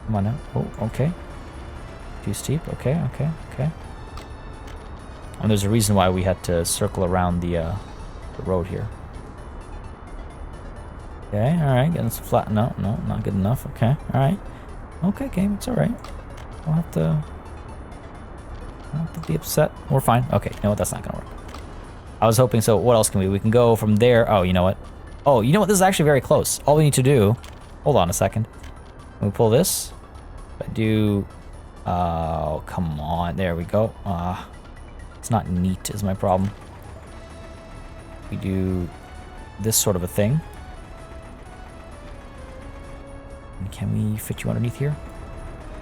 [SPEAKER 1] Come on now. Oh, okay. Too steep. Okay. And there's a reason why we had to circle around the road here. Okay, alright, getting some flat. No, not good enough. Okay, alright. Okay, game, it's alright. Don't have to be upset. We're fine. Okay, you know what? That's not gonna work. I was hoping so. What else can we? We can go from there. Oh, you know what? Oh, you know what? This is actually very close. All we need to do. Hold on a second. When we pull this. I do. Oh, come on. There we go. It's not neat, is my problem. We do this sort of a thing. And can we fit you underneath here?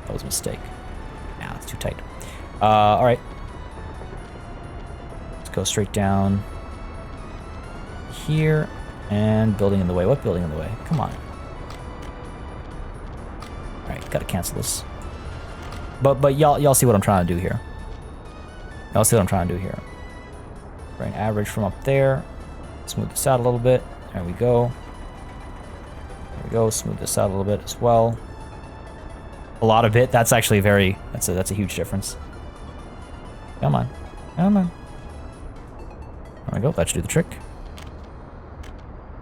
[SPEAKER 1] That was a mistake. Nah, that's too tight. All right. Let's go straight down here. And building in the way. What building in the way? Come on. All right, gotta cancel this. But y'all see what I'm trying to do here. Y'all see what I'm trying to do here. Bring average from up there. Smooth this out a little bit. There we go. There we go. Smooth this out a little bit as well. A lot of it. That's actually that's a huge difference. Come on. Come on. There we go. That should do the trick.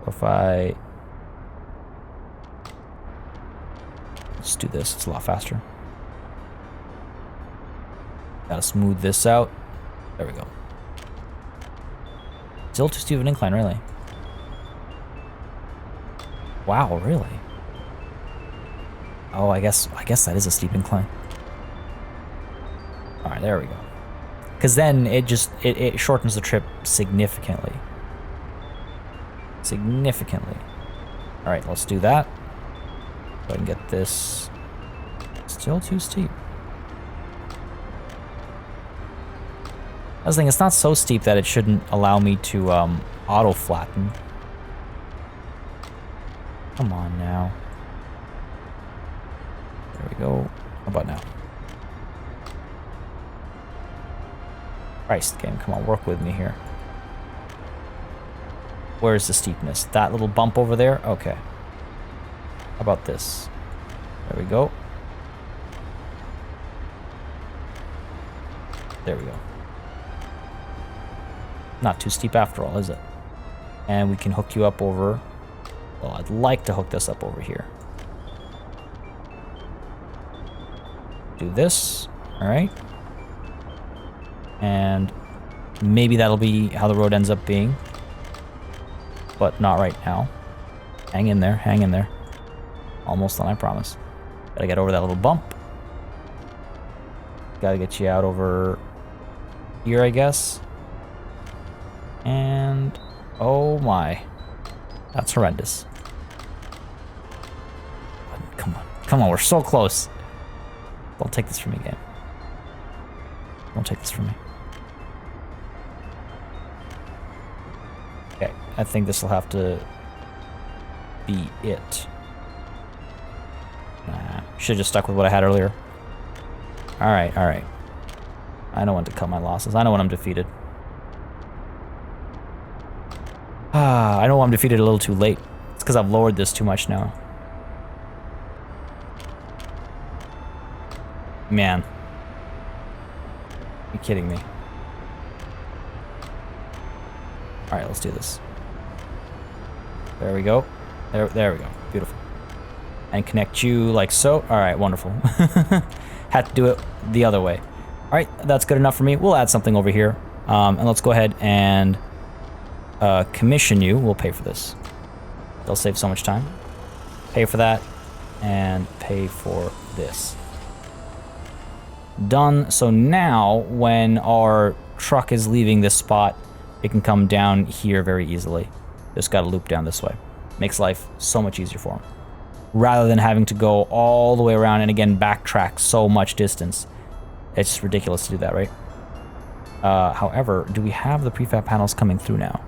[SPEAKER 1] If I... Let's do this. It's a lot faster. Gotta smooth this out. There we go. Still too steep of an incline, really. Wow, really? Oh, I guess that is a steep incline. All right, there we go. Because then it shortens the trip significantly. Significantly. All right, let's do that. Go ahead and get this. Still too steep. I was thinking it's not so steep that it shouldn't allow me to auto flatten. Come on now. There we go. How about now? Christ, game, come on, work with me here. Where's the steepness? That little bump over there? Okay. How about this? There we go. There we go. Not too steep after all, is it? And we can hook you up over... Well, I'd like to hook this up over here. Do this. All right. And maybe that'll be how the road ends up being. But not right now. Hang in there, hang in there. Almost done, I promise. Gotta get over that little bump. Gotta get you out over here, I guess. And oh my, that's horrendous. Come on, come on, we're so close. Don't take this from me, game. Don't take this from me. Okay, I think this will have to be it. Nah, should have just stuck with what I had earlier. Alright, alright. I know when to cut my losses. I know when I'm defeated. I know I'm defeated a little too late. It's because I've lowered this too much now. Man. You're kidding me. Alright, let's do this. There we go. There we go. Beautiful. And connect you like so. Alright, wonderful. Had to do it the other way. Alright, that's good enough for me. We'll add something over here. And let's go ahead and commission you. We'll pay for this. They'll save so much time. Pay for that. And pay for this. Done. So now, when our truck is leaving this spot, it can come down here very easily. Just got to loop down this way. Makes life so much easier for them. Rather than having to go all the way around and again backtrack so much distance. It's just ridiculous to do that, right? However, do we have the prefab panels coming through now?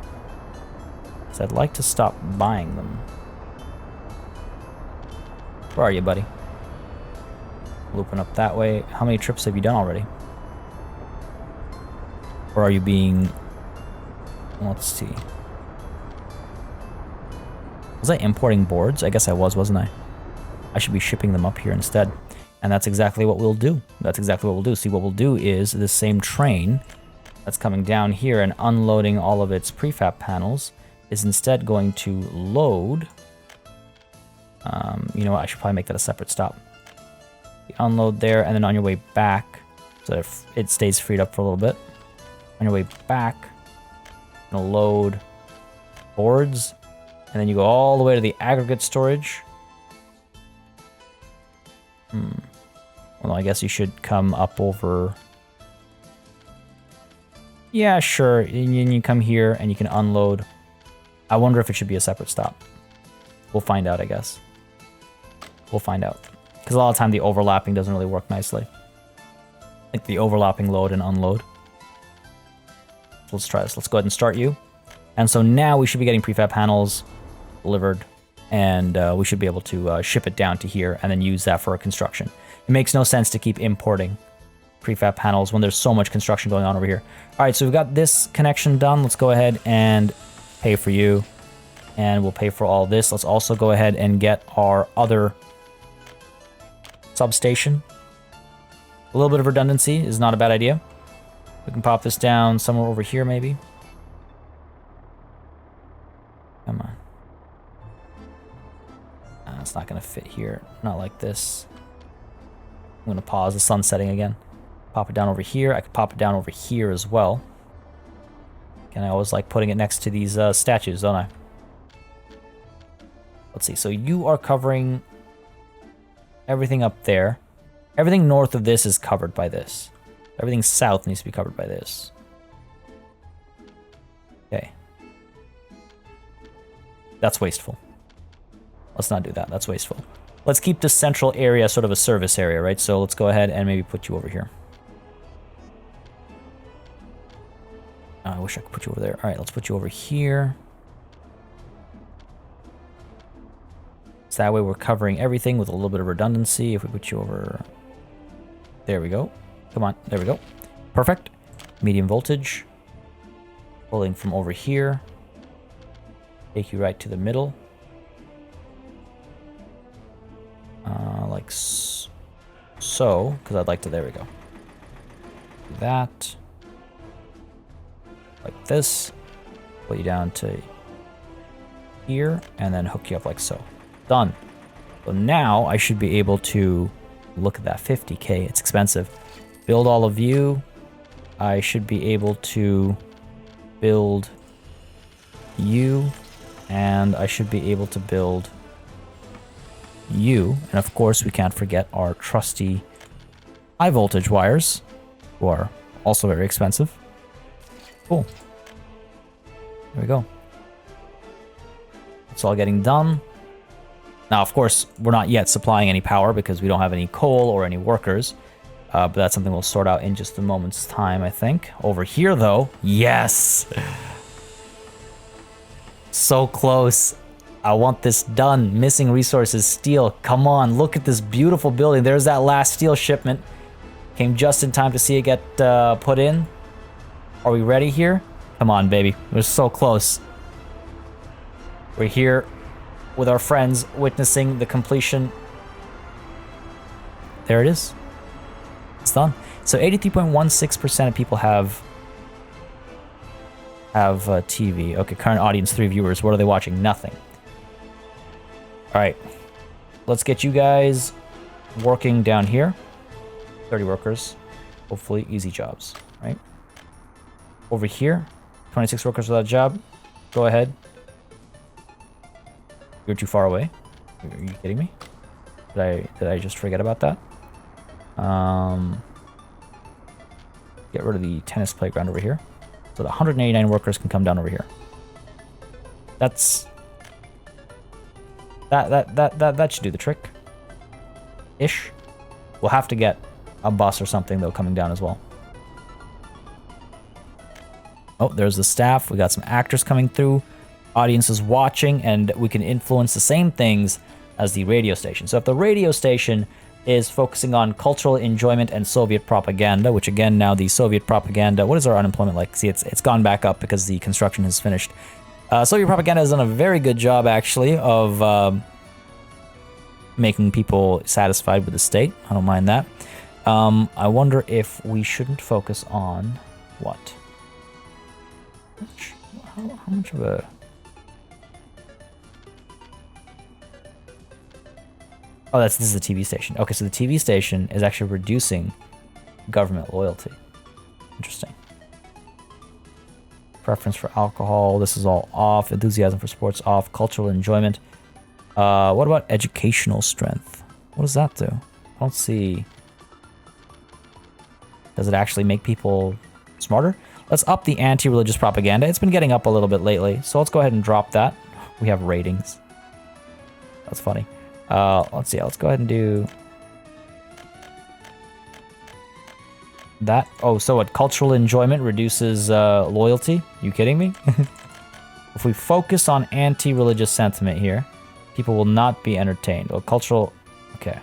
[SPEAKER 1] Because I'd like to stop buying them. Where are you, buddy? Looping up that way. How many trips have you done already? Or are you being... Let's see. Was I importing boards? I guess I was, wasn't I? I should be shipping them up here instead. And that's exactly what we'll do. That's exactly what we'll do. See, what we'll do is this same train that's coming down here and unloading all of its prefab panels is instead going to load... you know what? I should probably make that a separate stop. You unload there, and then on your way back, so if it stays freed up for a little bit. On your way back, you're gonna load boards, and then you go all the way to the aggregate storage. Well, I guess you should come up over... Yeah, sure. And you come here, and you can unload. I wonder if it should be a separate stop. We'll find out, I guess. We'll find out. Because a lot of the time, the overlapping doesn't really work nicely. like the overlapping load and unload. So let's try this. Let's go ahead and start you. And so now we should be getting prefab panels delivered, and we should be able to ship it down to here and then use that for our construction. It makes no sense to keep importing prefab panels when there's so much construction going on over here. All right, so we've got this connection done. Let's go ahead and pay for you, and we'll pay for all this. Let's also go ahead and get our other substation. A little bit of redundancy is not a bad idea. We can pop this down somewhere over here, maybe. Come on. It's not going to fit here. Not like this. I'm going to pause. The sun's setting again. Pop it down over here. I could pop it down over here as well. And I always like putting it next to these statues, don't I? Let's see. So you are covering everything up there. Everything north of this is covered by this. Everything south needs to be covered by this. Okay. That's wasteful. Let's not do that. That's wasteful. Let's keep the central area sort of a service area, right? So let's go ahead and maybe put you over here. I wish I could put you over there. All right, let's put you over here. So that way we're covering everything with a little bit of redundancy. If we put you over... There we go. Come on. There we go. Perfect. Medium voltage. Pulling from over here. Take you right to the middle. Like so, because I'd like to... There we go. Do that. Like this. Pull you down to here, and then hook you up like so. Done. So now I should be able to... Look at that, 50K. It's expensive. Build all of you. I should be able to build you, and I should be able to build you. And of course, we can't forget our trusty high voltage wires, who are also very expensive. Cool. There we go. It's all getting done. Now, of course, we're not yet supplying any power because we don't have any coal or any workers. But that's something we'll sort out in just a moment's time, I think. Over here, though, yes! So close. I want this done. Missing resources, steel. Come on, look at this beautiful building. There's that last steel shipment. Came just in time to see it get put in. Are we ready here? Come on, baby. We're so close. We're here with our friends witnessing the completion. There it is. It's done. So 83.16% of people have TV. Okay, current audience 3 viewers. What are they watching? Nothing. All right. Let's get you guys working down here. 30 workers. Hopefully easy jobs, right? Over here, 26 workers without a job. Go ahead. You're too far away. Are you kidding me? Did I just forget about that? Get rid of the tennis playground over here. So the 189 workers can come down over here. That's... That should do the trick. Ish. We'll have to get a bus or something, though, coming down as well. Oh, there's the staff. We got some actors coming through. Audience is watching, and we can influence the same things as the radio station. So if the radio station is focusing on cultural enjoyment and Soviet propaganda, which again, now the Soviet propaganda, what is our unemployment like? See, it's gone back up because the construction has finished. Soviet propaganda has done a very good job, actually, of making people satisfied with the state. I don't mind that. I wonder if we shouldn't focus on what? How much of a... Oh, this is the TV station. Okay, so the TV station is actually reducing government loyalty. Interesting. Preference for alcohol. This is all off. Enthusiasm for sports off. Cultural enjoyment. What about educational strength? What does that do? I don't see... Does it actually make people smarter? Let's up the anti-religious propaganda. It's been getting up a little bit lately, so let's go ahead and drop that. We have ratings. That's funny. Let's see. Let's go ahead and do... That, oh, so what, cultural enjoyment reduces loyalty? You kidding me? If we focus on anti-religious sentiment here, people will not be entertained. Well, cultural, okay.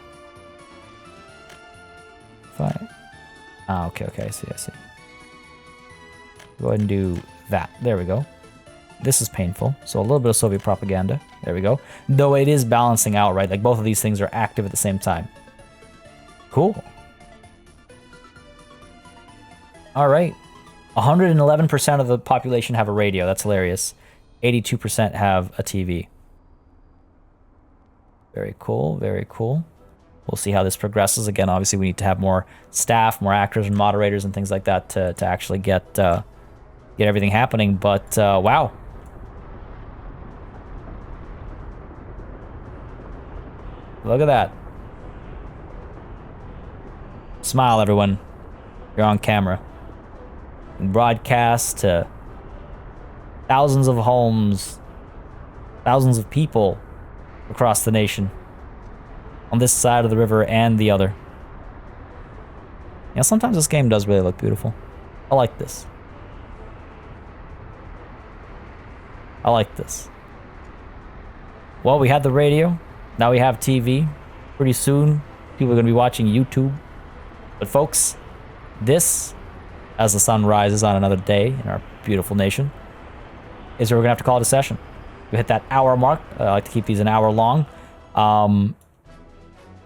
[SPEAKER 1] Fine. Ah, okay, I see. Go ahead and do that. There we go. This is painful. So a little bit of Soviet propaganda. There we go. Though it is balancing out, right? Like both of these things are active at the same time. Cool. All right. 111% of the population have a radio. That's hilarious. 82% have a TV. Very cool, very cool. We'll see how this progresses. Again, obviously we need to have more staff, more actors and moderators and things like that to actually get everything happening. But wow. Look at that. Smile, everyone. You're on camera. And broadcast to thousands of homes, thousands of people across the nation, on this side of the river and the other. Yeah, sometimes this game does really look beautiful. I like this. I like this. Well, we had the radio. Now we have TV. Pretty soon, people are going to be watching YouTube. But folks, this, as the sun rises on another day in our beautiful nation, is where we're going to have to call it a session. We hit that hour mark. I like to keep these an hour long.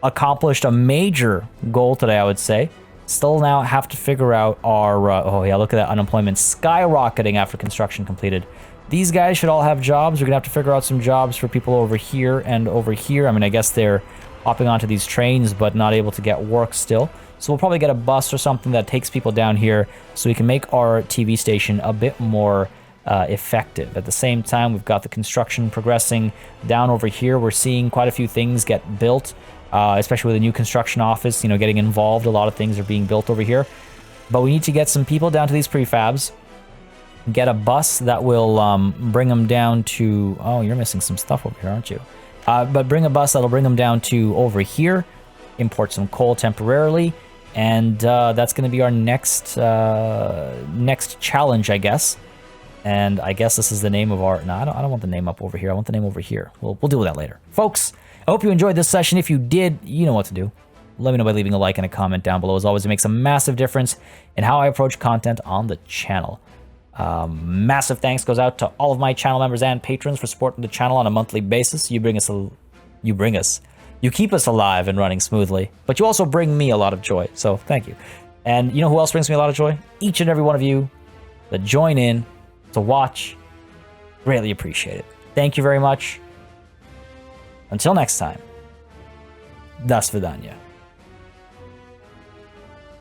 [SPEAKER 1] Accomplished a major goal today, I would say. Still now have to figure out our... oh yeah, look at that unemployment skyrocketing after construction completed. These guys should all have jobs. We're going to have to figure out some jobs for people over here and over here. I mean, I guess they're hopping onto these trains, but not able to get work still. So we'll probably get a bus or something that takes people down here so we can make our TV station a bit more effective. At the same time, we've got the construction progressing down over here. We're seeing quite a few things get built, especially with the new construction office, you know, getting involved. A lot of things are being built over here. But we need to get some people down to these prefabs, get a bus that will bring them down to... oh, you're missing some stuff over here, aren't you? But bring a bus that'll bring them down to over here, import some coal temporarily, and that's going to be our next challenge, I guess. And I guess this is the name of our... no, I don't want the name up over here. I want the name over here. We'll deal with that later. Folks, I hope you enjoyed this session. If you did, you know what to do. Let me know by leaving a like and a comment down below. As always, it makes a massive difference in how I approach content on the channel. Massive thanks goes out to all of my channel members and patrons for supporting the channel on a monthly basis. You keep us alive and running smoothly, but you also bring me a lot of joy. So thank you. And you know who else brings me a lot of joy? Each and every one of you that join in to watch. Greatly appreciate it. Thank you very much. Until next time. Das Vidanya.